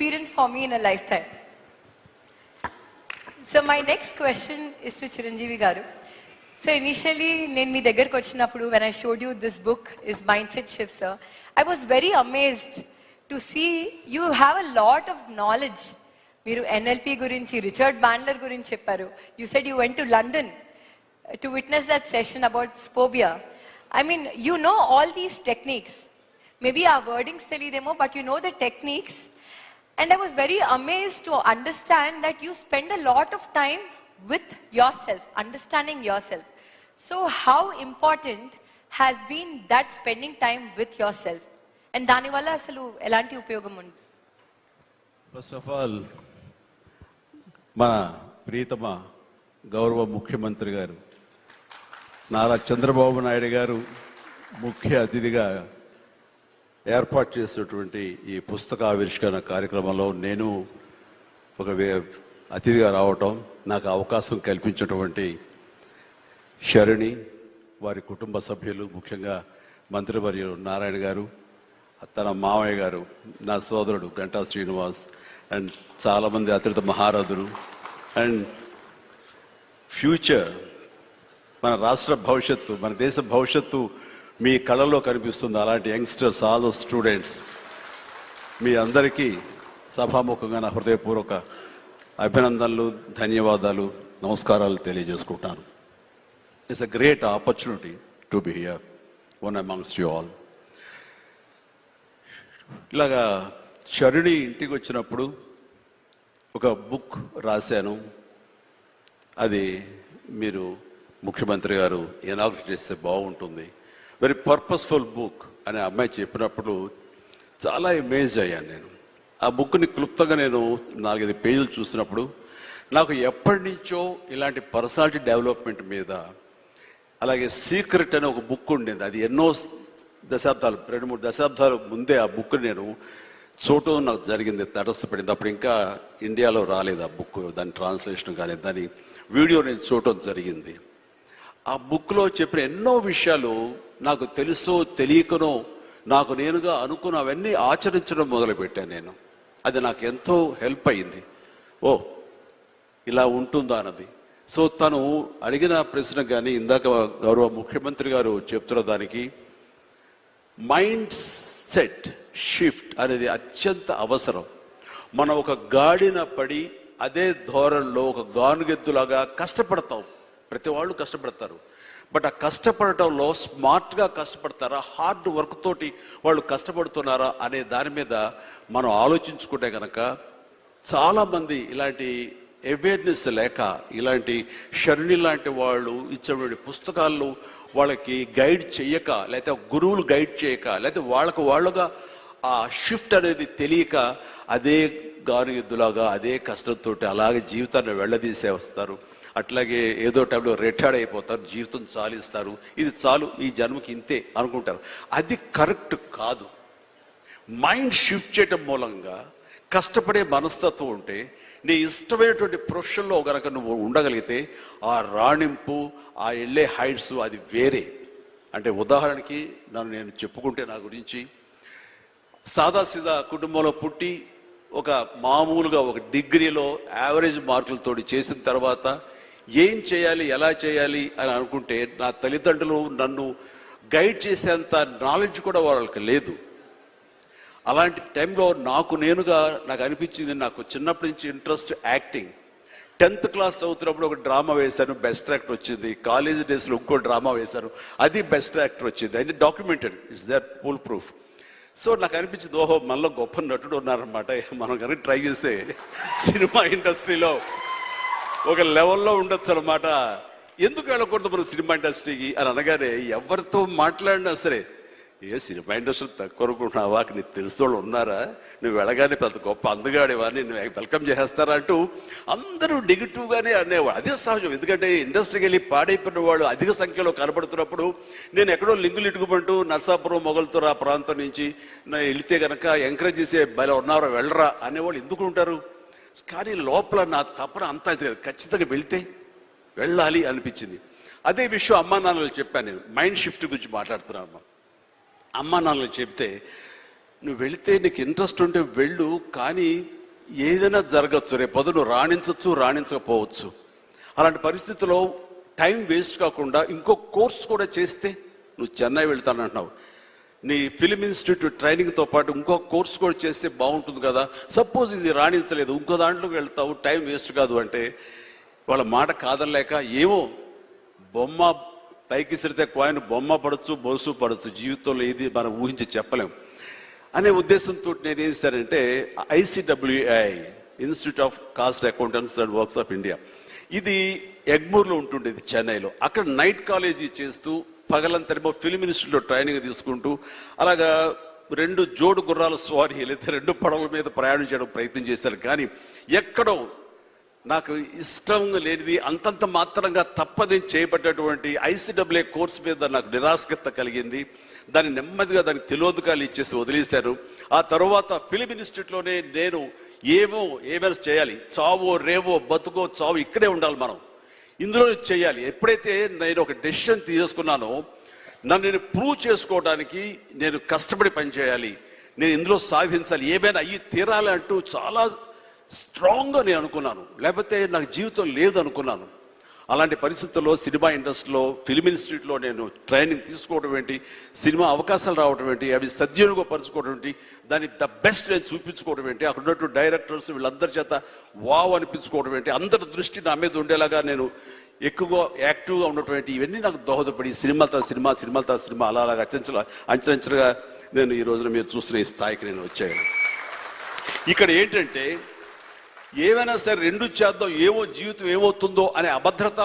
experience for me in a lifetime. So my next question is to Chiranjeevi garu. So initially, నేను మీ దగ్గరకు వచ్చినప్పుడు when I showed you this book is Mindset Shift, sir, I was very amazed to see you have a lot of knowledge. మీరు NLP గురించి, Richard Bandler గురించి చెప్పారు. You said you went to London to witness that session about Spobia. I mean, you know all these techniques. Maybe our wordings telidemo, but you know the techniques. And I was very amazed to understand that you spend a lot of time with yourself, understanding yourself. So how important has been that spending time with yourself? And dani valla asalu elanti upayogam undi? First of all, మన ప్రియతమ గౌరవ ముఖ్యమంత్రి గారు నారా చంద్రబాబు నాయుడు గారు ముఖ్య అతిథిగా ఏర్పాటు చేసినటువంటి ఈ పుస్తక ఆవిష్కరణ కార్యక్రమంలో నేను ఒక అతిథిగా రావటం, నాకు అవకాశం కల్పించినటువంటి శరణి, వారి కుటుంబ సభ్యులు, ముఖ్యంగా మంత్రివర్యులు నారాయణ గారు, తన మామయ్య గారు, నా సోదరుడు గంటా శ్రీనివాస్, అండ్ చాలామంది అతిథి మహారథులు, అండ్ ఫ్యూచర్, మన రాష్ట్ర భవిష్యత్తు, మన దేశ భవిష్యత్తు మీ కళలో కనిపిస్తుంది. అలాంటి యంగ్స్టర్స్, ఆల్ స్టూడెంట్స్, మీ అందరికీ సభాముఖంగా నా హృదయపూర్వక అభినందనలు, ధన్యవాదాలు, నమస్కారాలు తెలియజేసుకుంటాను. It's a great opportunity to be here one amongst you all. ఇలాగా శరణి ఇంటికి వచ్చినప్పుడు ఒక బుక్ రాశాను. అది మీరు ముఖ్యమంత్రి గారు ఇనాగ్రేట్ చేస్తే బాగుంటుంది, వెరీ పర్పస్ఫుల్ బుక్ అని అమ్మాయి చెప్పినప్పుడు చాలా అమేజ్ అయ్యాను నేను. ఆ బుక్ని క్లుప్తంగా నేను 4-5 పేజీలు చూసినప్పుడు నాకు ఎప్పటి నుంచో ఇలాంటి పర్సనాలిటీ డెవలప్మెంట్ మీద, అలాగే సీక్రెట్ అనే ఒక బుక్ ఉండేది. అది ఎన్నో దశాబ్దాలు, 2-3 దశాబ్దాల ముందే ఆ బుక్ నేను చూడటం నాకు జరిగింది, తటస్థపడింది. అప్పుడు ఇంకా ఇండియాలో రాలేదు ఆ బుక్, దాని ట్రాన్స్లేషన్ కానీ దాని వీడియో నేను చూడటం జరిగింది. ఆ బుక్లో చెప్పిన ఎన్నో విషయాలు నాకు తెలుసో తెలియకనో నాకు నేనుగా అనుకున్నవన్నీ ఆచరించడం మొదలుపెట్టాను నేను. అది నాకు ఎంతో హెల్ప్ అయింది. ఓ ఇలా ఉంటుందా అన్నది. సో తను అడిగిన ప్రశ్న కానీ ఇందాక గౌరవ ముఖ్యమంత్రి గారు చెప్తున్న దానికి మైండ్ సెట్ షిఫ్ట్ అనేది అత్యంత అవసరం. మనం ఒక గాడిన పడి అదే ధోరణిలో ఒక గానుగెద్దులాగా కష్టపడతాం. ప్రతి వాళ్ళు కష్టపడతారు, బట్ ఆ కష్టపడటంలో స్మార్ట్గా కష్టపడతారా, హార్డ్ వర్క్ తోటి వాళ్ళు కష్టపడుతున్నారా అనే దాని మీద మనం ఆలోచించుకుంటే కనుక చాలామంది ఇలాంటి అవేర్నెస్ లేక, ఇలాంటి శరణి లాంటి వాళ్ళు ఇచ్చినటువంటి పుస్తకాల్లో వాళ్ళకి గైడ్ చేయక, లేకపోతే గురువులు గైడ్ చేయక, లేకపోతే వాళ్ళుగా ఆ షిఫ్ట్ అనేది తెలియక అదే గానుగెద్దులాగా అదే కష్టంతో అలాగే జీవితాన్ని వెళ్ళదీసే వస్తారు. అట్లాగే ఏదో టైంలో రిటైర్డ్ అయిపోతారు, జీవితం చాలిస్తారు, ఇది చాలు ఈ జన్మకి ఇంతే అనుకుంటారు. అది కరెక్ట్ కాదు. మైండ్ షిఫ్ట్ చేయటం మూలంగా కష్టపడే మనస్తత్వం ఉంటే, నీ ఇష్టమైనటువంటి ప్రొఫెషన్లో కనుక నువ్వు ఉండగలిగితే ఆ రాణింపు, ఆ వెళ్ళే హైట్స్ అది వేరే. అంటే ఉదాహరణకి నేను చెప్పుకుంటే, నా గురించి సాదాసీదా కుటుంబంలో పుట్టి ఒక మామూలుగా ఒక డిగ్రీలో యావరేజ్ మార్కులతో చేసిన తర్వాత ఏం చేయాలి, ఎలా చేయాలి అని అనుకుంటే నా తల్లిదండ్రులు నన్ను గైడ్ చేసేంత నాలెడ్జ్ కూడా వాళ్ళకి లేదు. అలాంటి టైంలో నాకు అనిపించింది, నాకు చిన్నప్పటి నుంచి ఇంట్రెస్ట్ యాక్టింగ్. 10th క్లాస్ చదువుతున్నప్పుడు ఒక డ్రామా వేశాను, బెస్ట్ యాక్టర్ వచ్చింది. కాలేజ్ డేస్లో ఇంకో డ్రామా వేశాను, అది బెస్ట్ యాక్టర్ వచ్చింది. అది documented, it's that full proof. So నాకు అనిపించింది, ఓహో మనలో గొప్ప నటుడు ఉన్నారనమాట, మనం కనుక ట్రై చేస్తే సినిమా ఇండస్ట్రీలో ఒక లెవెల్లో ఉండొచ్చు అనమాట. ఎందుకు వెళ్ళకూడదు మన సినిమా ఇండస్ట్రీకి అని అనగానే ఎవరితో మాట్లాడినా సరే, ఏ సినిమా ఇండస్ట్రీ తక్కువ అనుకుంటున్నావా, నీకు తెలిసిన వాళ్ళు ఉన్నారా, నువ్వు వెళ్ళగానే పెద్ద గొప్ప అందగాడేవా, నేను వెల్కమ్ చేసేస్తారా అంటూ అందరూ నెగిటివ్గానే అనేవాడు. అదే సహజం, ఎందుకంటే ఇండస్ట్రీకి వెళ్ళి పాడైపోయిన వాళ్ళు అధిక సంఖ్యలో కనబడుతున్నప్పుడు నేను ఎక్కడో లింగులు ఇటుకుమంటూ నర్సాపురం మొగల్తూరు ఆ ప్రాంతం నుంచి వెళితే కనుక ఎంకరేజ్ చేసే బయలు ఉన్నారో వెళ్ళరా అనేవాళ్ళు ఎందుకు ఉంటారు. కానీ లోపల నా తపన అంతా ఖచ్చితంగా వెళితే వెళ్ళాలి అనిపించింది. అదే విషయం అమ్మా నాన్నలు చెప్పాను. నేను మైండ్ షిఫ్ట్ గురించి మాట్లాడుతున్నాను. అమ్మా నాన్నలు చెప్తే నువ్వు వెళితే నీకు ఇంట్రెస్ట్ ఉంటే వెళ్ళు, కానీ ఏదైనా జరగచ్చు, రేపొద్దు నువ్వు రాణించవచ్చు, రాణించకపోవచ్చు. అలాంటి పరిస్థితిలో టైం వేస్ట్ కాకుండా ఇంకో కోర్స్ కూడా చేస్తే, నువ్వు చెన్నై వెళ్తానంటున్నావు, నీ ఫిలిం ఇన్స్టిట్యూట్ ట్రైనింగ్తో పాటు ఇంకో కోర్స్ కూడా చేస్తే బాగుంటుంది కదా. సపోజ్ ఇది రాణించలేదు, ఇంకో దాంట్లోకి వెళ్తావు, టైం వేస్ట్ కాదు అంటే వాళ్ళ మాట కాదనలేక, ఏమో బొమ్మ పైకి సిరితే కాయిన్ బొమ్మ పడచ్చు, బొలుసు పడచ్చు, జీవితంలో ఏది మనం ఊహించి చెప్పలేం అనే ఉద్దేశంతో నేను ఏం చేశానంటే ICWI institute of cost accountants and works of India, ఇది ఎగ్మూర్లో ఉంటుండేది చెన్నైలో. అక్కడ నైట్ కాలేజీ చేస్తూ పగలంతరేమో ఫిలిం ఇన్స్టిట్యూట్లో ట్రైనింగ్ తీసుకుంటూ అలాగా 2 జోడు గుర్రాల స్వారీ లేదా 2 పడవల మీద ప్రయాణం చేయడం ప్రయత్నం చేశారు. కానీ ఎక్కడో నాకు ఇష్టం లేనిది, అంతంత మాత్రంగా తప్పదని చేయబడ్డటువంటి ICWI కోర్స్ మీద నాకు నిరాశకత కలిగింది. దాన్ని నెమ్మదిగా దానికి తెలియదుకాలు ఇచ్చేసి వదిలేశారు. ఆ తర్వాత ఫిలిం ఇన్స్టిట్యూట్లోనే నేను ఏమైనా చేయాలి, చావో రేవో బతుకో చావు ఇక్కడే ఉండాలి, మనం ఇందులో చేయాలి. ఎప్పుడైతే నేను ఒక డెసిషన్ తీసుకున్నానో, నన్ను నేను ప్రూవ్ చేసుకోవడానికి నేను కష్టపడి పనిచేయాలి, నేను ఇందులో సాధించాలి, ఏమైనా అయ్యి తీరాలి అంటూ చాలా స్ట్రాంగ్గా నేను అనుకున్నాను. లేకపోతే నాకు జీవితం లేదు అనుకున్నాను. అలాంటి పరిస్థితుల్లో సినిమా ఇండస్ట్రీలో ఫిలిం ఇన్స్టిట్యూట్లో నేను ట్రైనింగ్ తీసుకోవడం ఏంటి, సినిమా అవకాశాలు రావడం ఏంటి, అవి సద్వినియోగపరచుకోవడం ఏంటి, దాన్ని ద బెస్ట్ నేను చూపించుకోవడం ఏంటి, అక్కడ ఉన్నటువంటి డైరెక్టర్స్ వీళ్ళందరి చేత వావ్ అనిపించుకోవడం ఏంటి, అందరి దృష్టి నా మీద ఉండేలాగా నేను ఎక్కువగా యాక్టివ్గా ఉన్నటువంటి ఇవన్నీ నాకు దోహదపడి సినిమాలతో సినిమా అలాగా అంచెలంచెలుగా నేను ఈ రోజున మీరు చూస్తున్న ఈ స్థాయికి నేను వచ్చాను. ఇక్కడ ఏంటంటే ఏమైనా సరే 2 చేద్దాం, ఏవో జీవితం ఏమవుతుందో అనే అభద్రత